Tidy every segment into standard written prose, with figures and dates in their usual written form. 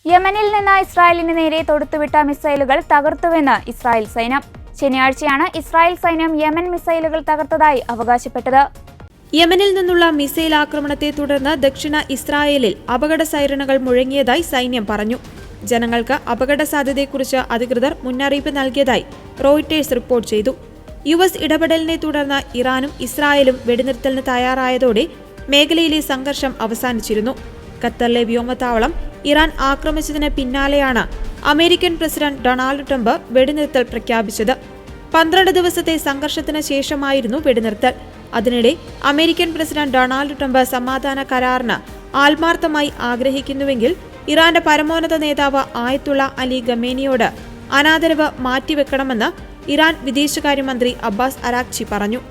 യമനിൽ നിന്ന് ഇസ്രായേലിന് നേരെ തൊടുത്തുവിട്ട മിസൈലുകൾ തകർത്തുവെന്ന് ഇസ്രായേൽ സൈന്യം. ശനിയാഴ്ചയാണ് ഇസ്രായേൽ സൈന്യം യമൻ മിസൈലുകൾ തകർത്തതായി അവകാശപ്പെട്ടത്. യമനിൽ നിന്നുള്ള മിസൈൽ ആക്രമണത്തെ തുടർന്ന് ദക്ഷിണ ഇസ്രായേലിൽ അപകട സൈറണുകൾ മുഴങ്ങിയതായി സൈന്യം പറഞ്ഞു. ജനങ്ങൾക്ക് അപകട സാധ്യതയെക്കുറിച്ച് അധികൃതർ മുന്നറിയിപ്പ് നൽകിയതായി റോയിട്ടേഴ്സ് റിപ്പോർട്ട് ചെയ്തു. US ഇടപെടലിനെ തുടർന്ന് ഇറാനും ഇസ്രായേലും വെടിനിർത്തലിന് തയ്യാറായതോടെ മേഖലയിലെ സംഘർഷം അവസാനിച്ചിരുന്നു. ഖത്തറിലെ വ്യോമത്താവളം ഇറാൻ ആക്രമിച്ചതിന് പിന്നാലെയാണ് അമേരിക്കൻ പ്രസിഡന്റ് ഡൊണാൾഡ് ട്രംപ് വെടിനിർത്തൽ പ്രഖ്യാപിച്ചത്. 12 ദിവസത്തെ സംഘർഷത്തിന് ശേഷമായിരുന്നു വെടിനിർത്തൽ. അതിനിടെ അമേരിക്കൻ പ്രസിഡന്റ് ഡൊണാൾഡ് ട്രംപ് സമാധാന കരാറിന് ആത്മാർത്ഥമായി ആഗ്രഹിക്കുന്നുവെങ്കിൽ ഇറാന്റെ പരമോന്നത നേതാവ് ആയത്തുള്ള അലി ഖമേനിയോട് അനാദരവ് മാറ്റിവെക്കണമെന്ന് ഇറാൻ വിദേശകാര്യമന്ത്രി അബ്ബാസ് അരാക്ചി പറഞ്ഞു.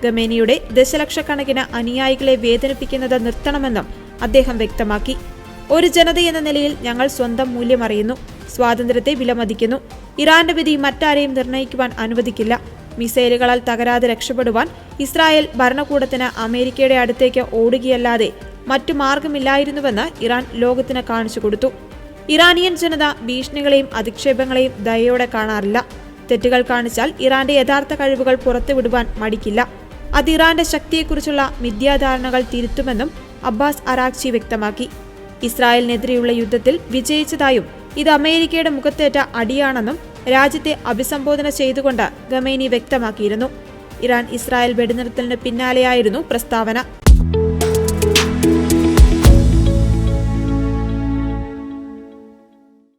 ഖമേനിയുടെ ദശലക്ഷക്കണക്കിന് അനുയായികളെ വേദനിപ്പിക്കുന്നത് നിർത്തണമെന്നും അദ്ദേഹം വ്യക്തമാക്കി. ഒരു ജനതയെന്ന നിലയിൽ ഞങ്ങൾ സ്വന്തം മൂല്യമറിയുന്നു, സ്വാതന്ത്ര്യത്തെ വിലമതിക്കുന്നു. ഇറാന്റെ വിധി മറ്റാരെയും നിർണ്ണയിക്കുവാൻ അനുവദിക്കില്ല. മിസൈലുകളാൽ തകരാതെ രക്ഷപ്പെടുവാൻ ഇസ്രായേൽ ഭരണകൂടത്തിന് അമേരിക്കയുടെ അടുത്തേക്ക് ഓടുകയല്ലാതെ മറ്റു മാർഗമില്ലായിരുന്നുവെന്ന് ഇറാൻ ലോകത്തിന് കാണിച്ചു കൊടുത്തു. ഇറാനിയൻ ജനത ഭീഷണികളെയും അധിക്ഷേപങ്ങളെയും ദയയോടെ കാണാറില്ല. തെറ്റുകൾ കാണിച്ചാൽ ഇറാന്റെ യഥാർത്ഥ കഴിവുകൾ പുറത്തുവിടുവാൻ മടിക്കില്ല. അത് ഇറാന്റെ ശക്തിയെക്കുറിച്ചുള്ള മിഥ്യാധാരണകൾ തിരുത്തുമെന്നും അബ്ബാസ് അരാക്ചി വ്യക്തമാക്കി. ഇസ്രായേലിനെതിരെയുള്ള യുദ്ധത്തിൽ വിജയിച്ചതായും ഇത് അമേരിക്കയുടെ മുഖത്തേറ്റ അടിയാണെന്നും രാജ്യത്തെ അഭിസംബോധന ചെയ്തുകൊണ്ട് ഖമേനി വ്യക്തമാക്കിയിരുന്നു. ഇറാൻ ഇസ്രായേൽ വെടിനിർത്തലിന് പിന്നാലെയായിരുന്നു പ്രസ്താവന.